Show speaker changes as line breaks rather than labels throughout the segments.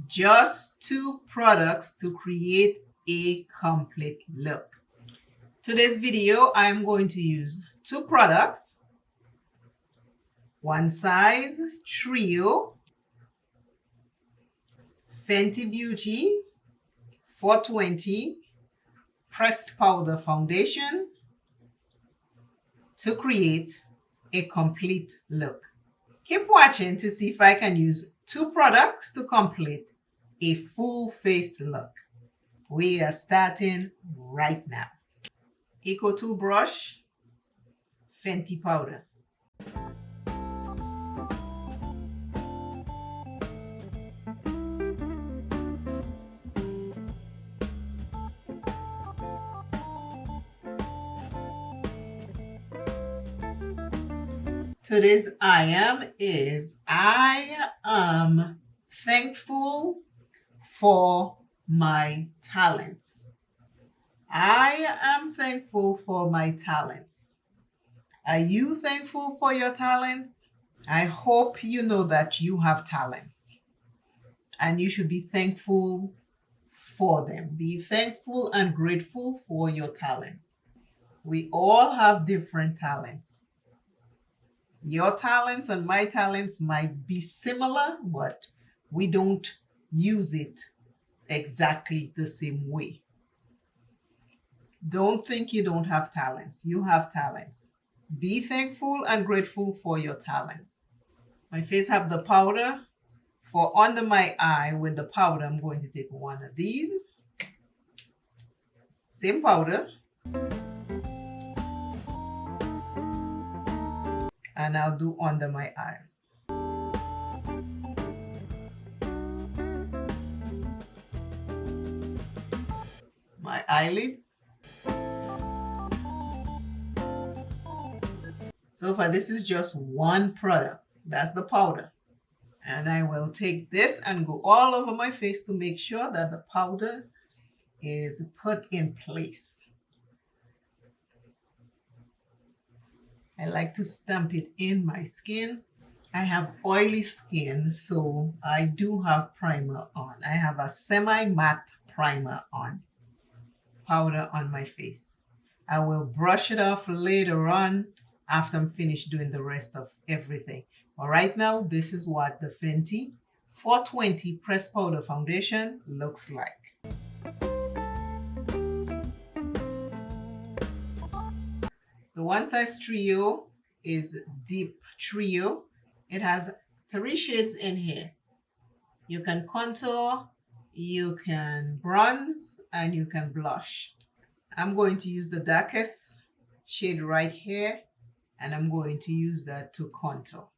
Just 2 products to create a complete look. Today's video, I'm going to use 2 products, one size trio, Fenty Beauty 420 pressed powder foundation to create a complete look. Keep watching to see if I can use 2 products to complete a full face look. We are starting right now. Eco Tool brush, Fenty powder. Today's I am thankful for my talents. I am thankful for my talents. Are you thankful for your talents? I hope you know that you have talents and you should be thankful for them. Be thankful and grateful for your talents. We all have different talents. Your talents and my talents might be similar, but we don't use it exactly the same way. Don't think you don't have talents. You have talents. Be thankful and grateful for your talents. My face have the powder. For under my eye with the powder, I'm going to take one of these. Same powder. And I'll do under my eyes. My eyelids. So far, this is just one product. That's the powder. And I will take this and go all over my face to make sure that the powder is put in place. I like to stamp it in my skin. I have oily skin, so I do have primer on. I have a semi-matte primer on, powder on my face. I will brush it off later on after I'm finished doing the rest of everything. But right now, this is what the Fenty 420 pressed powder foundation looks like. The one size trio is deep trio. It has 3 shades in here. You can contour, you can bronze, and you can blush. I'm going to use the darkest shade right here, and I'm going to use that to contour.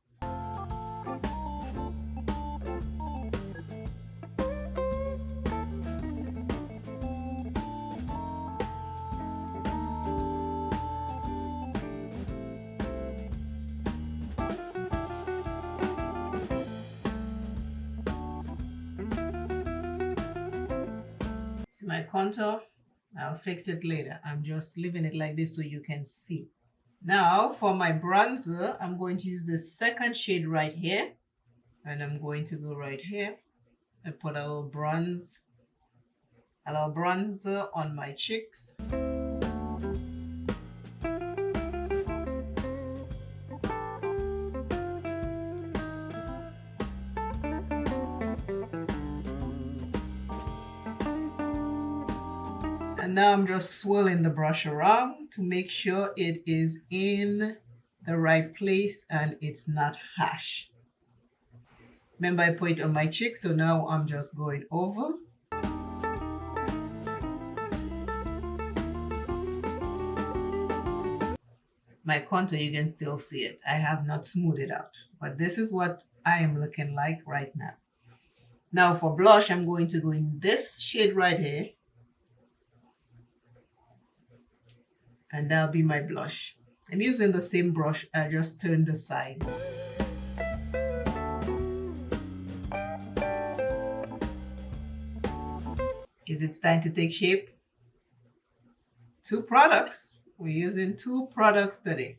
See my contour? I'll fix it later. I'm just leaving it like this so you can see. Now for my bronzer, I'm going to use the second shade right here. And I'm going to go right here and put a little bronzer on my cheeks. And now I'm just swirling the brush around to make sure it is in the right place and it's not harsh. Remember, I put it on my cheek, so now I'm just going over. My contour, you can still see it. I have not smoothed it out, but this is what I am looking like right now. Now for blush, I'm going to go in this shade right here. And that'll be my blush. I'm using the same brush, I just turned the sides. Is it time to take shape? 2 products. We're using 2 products today.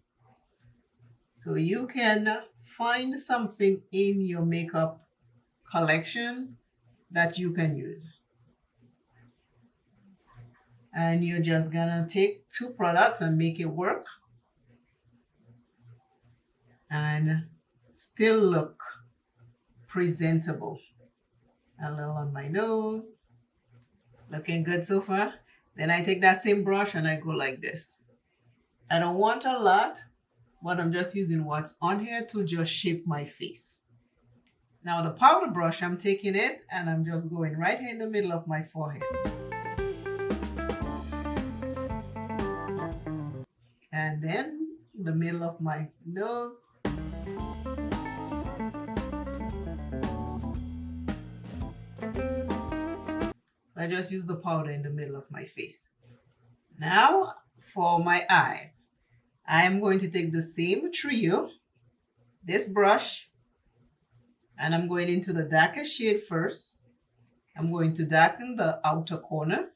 So you can find something in your makeup collection that you can use. And you're just gonna take two products and make it work and still look presentable. A little on my nose. Looking good so far. Then I take that same brush and I go like this. I don't want a lot, but I'm just using what's on here to just shape my face. Now the powder brush, I'm taking it and I'm just going right here in the middle of my forehead. And then the middle of my nose. I just use the powder in the middle of my face. Now for my eyes, I am going to take the same trio, this brush, and I'm going into the darkest shade first. I'm going to darken the outer corner.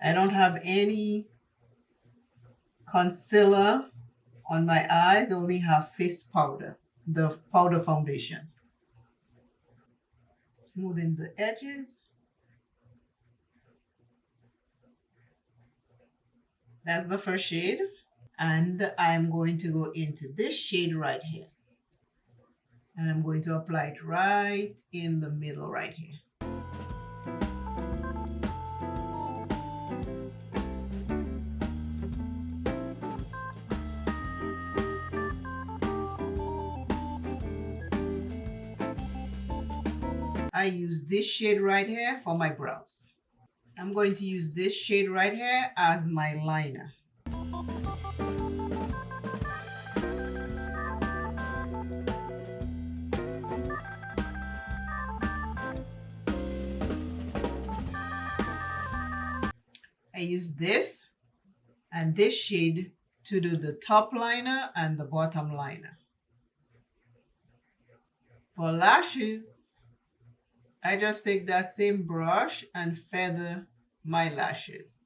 I don't have any concealer on my eyes. I only have face powder, the powder foundation. Smoothing the edges. That's the first shade. And I'm going to go into this shade right here. And I'm going to apply it right in the middle right here. I use this shade right here for my brows. I'm going to use this shade right here as my liner. I use this and this shade to do the top liner and the bottom liner. For lashes, I just take that same brush and feather my lashes.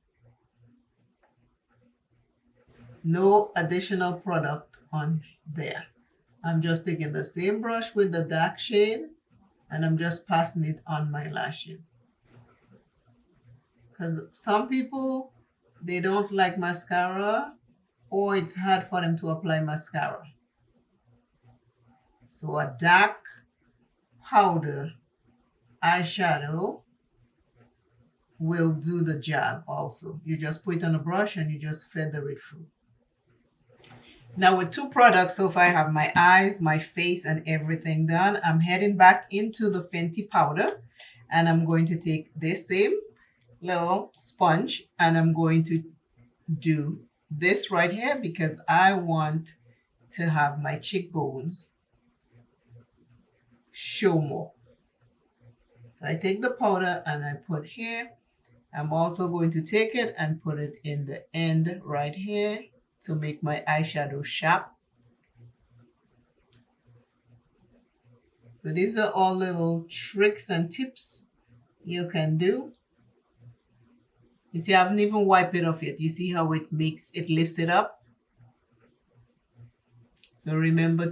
No additional product on there. I'm just taking the same brush with the dark shade and I'm just passing it on my lashes. Because some people, they don't like mascara or it's hard for them to apply mascara. So a dark powder eyeshadow will do the job also. You just put it on a brush and you just feather it through. Now with two products, so far I have my eyes, my face, and everything done. I'm heading back into the Fenty powder and I'm going to take this same little sponge and I'm going to do this right here because I want to have my cheekbones show more. So I take the powder and I put here. I'm also going to take it and put it in the end right here to make my eyeshadow sharp. So these are all little tricks and tips you can do. You see, I haven't even wiped it off yet. You see how it lifts it up? So remember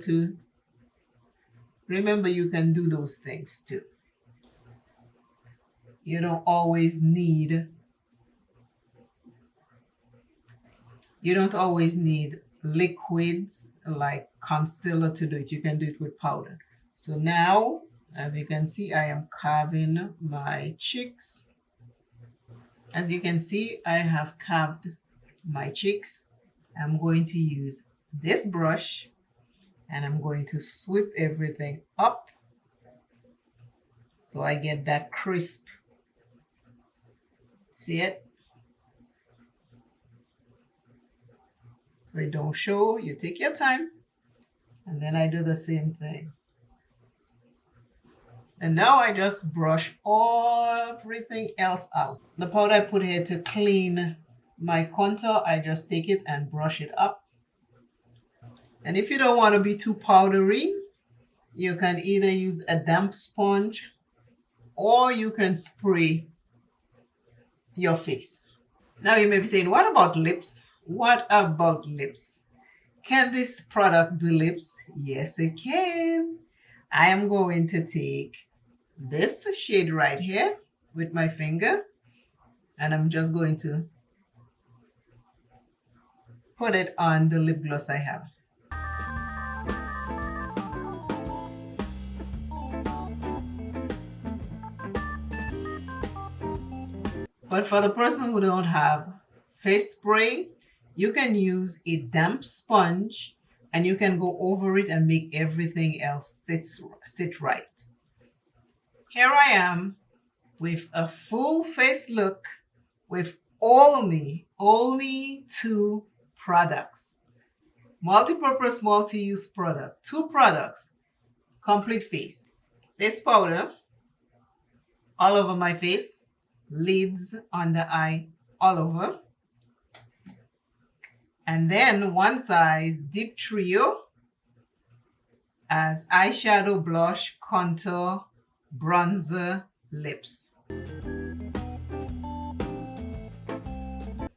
you can do those things too. You don't always need liquids like concealer to do it. You can do it with powder. So now, as you can see, I am carving my cheeks. As you can see, I have carved my cheeks. I'm going to use this brush and I'm going to sweep everything up so I get that crisp. See it? So it don't show. You take your time and then I do the same thing. And now I just brush everything else out. The powder I put here to clean my contour, I just take it and brush it up. And if you don't want to be too powdery, You can either use a damp sponge or you can spray your face. Now you may be saying, what about lips? What about lips? Can this product do lips? Yes, it can. I am going to take this shade right here with my finger, and I'm just going to put it on the lip gloss I have. But for the person who don't have face spray, you can use a damp sponge and you can go over it and make everything else sit right. Here I am with a full face look with only 2 products. Multi-purpose, multi-use product. 2 products. Complete face. Face powder all over my face. Lids on the eye all over. And then one size deep trio as eyeshadow, blush, contour, bronzer, lips.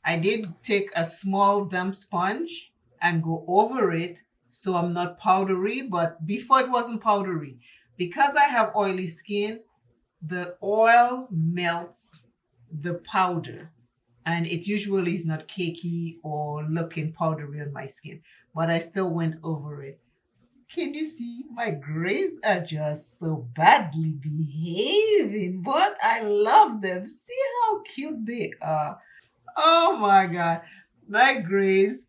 I did take a small damp sponge and go over it so I'm not powdery, but before it wasn't powdery. Because I have oily skin, the oil melts the powder and it usually is not cakey or looking powdery on my skin, but I still went over it. Can you see my grays are just so badly behaving, but I love them. See how cute they are. Oh my God, my grays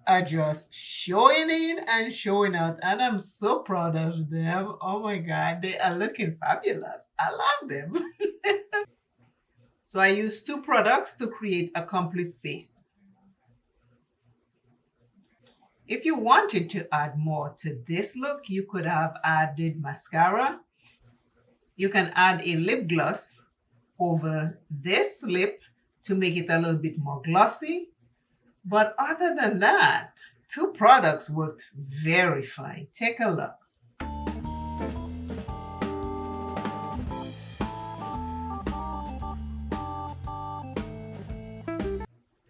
are just showing in and showing out, and I'm so proud of them. Oh my God, they are looking fabulous. I love them. So I used 2 products to create a complete face. If you wanted to add more to this look, you could have added mascara. You can add a lip gloss over this lip to make it a little bit more glossy. But other than that, 2 products worked very fine. Take a look.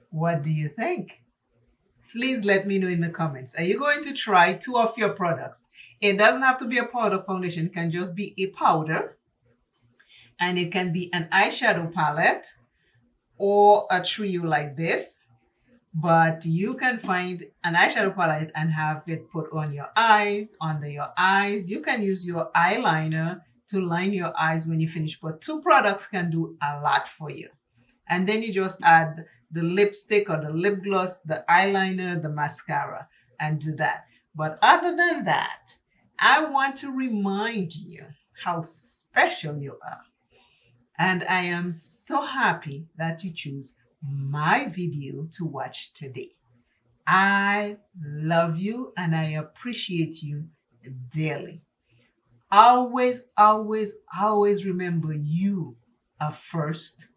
What do you think? Please let me know in the comments. Are you going to try 2 of your products? It doesn't have to be a powder foundation. It can just be a powder. And it can be an eyeshadow palette or a trio like this. But you can find an eyeshadow palette and have it put on your eyes, under your eyes. You can use your eyeliner to line your eyes when you finish. But 2 products can do a lot for you. And then you just add the lipstick or the lip gloss, the eyeliner, the mascara, and do that. But other than that, I want to remind you how special you are. And I am so happy that you choose my video to watch today. I love you and I appreciate you dearly. Always, always, always remember you are first.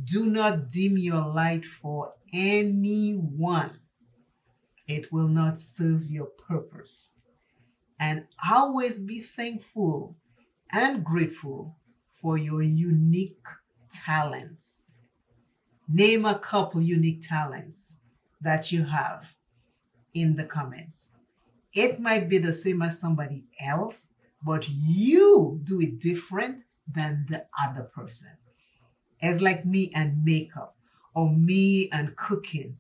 Do not dim your light for anyone. It will not serve your purpose. And always be thankful and grateful for your unique talents. Name a couple unique talents that you have in the comments. It might be the same as somebody else, but you do it different than the other person. It's like me and makeup or me and cooking.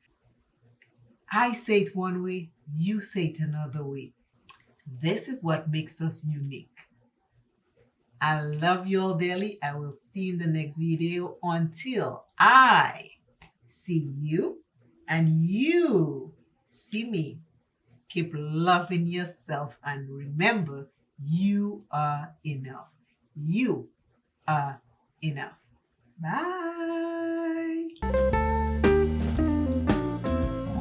I say it one way, you say it another way. This is what makes us unique. I love you all dearly. I will see you in the next video. Until I see you and you see me, keep loving yourself and remember you are enough. You are enough. Bye.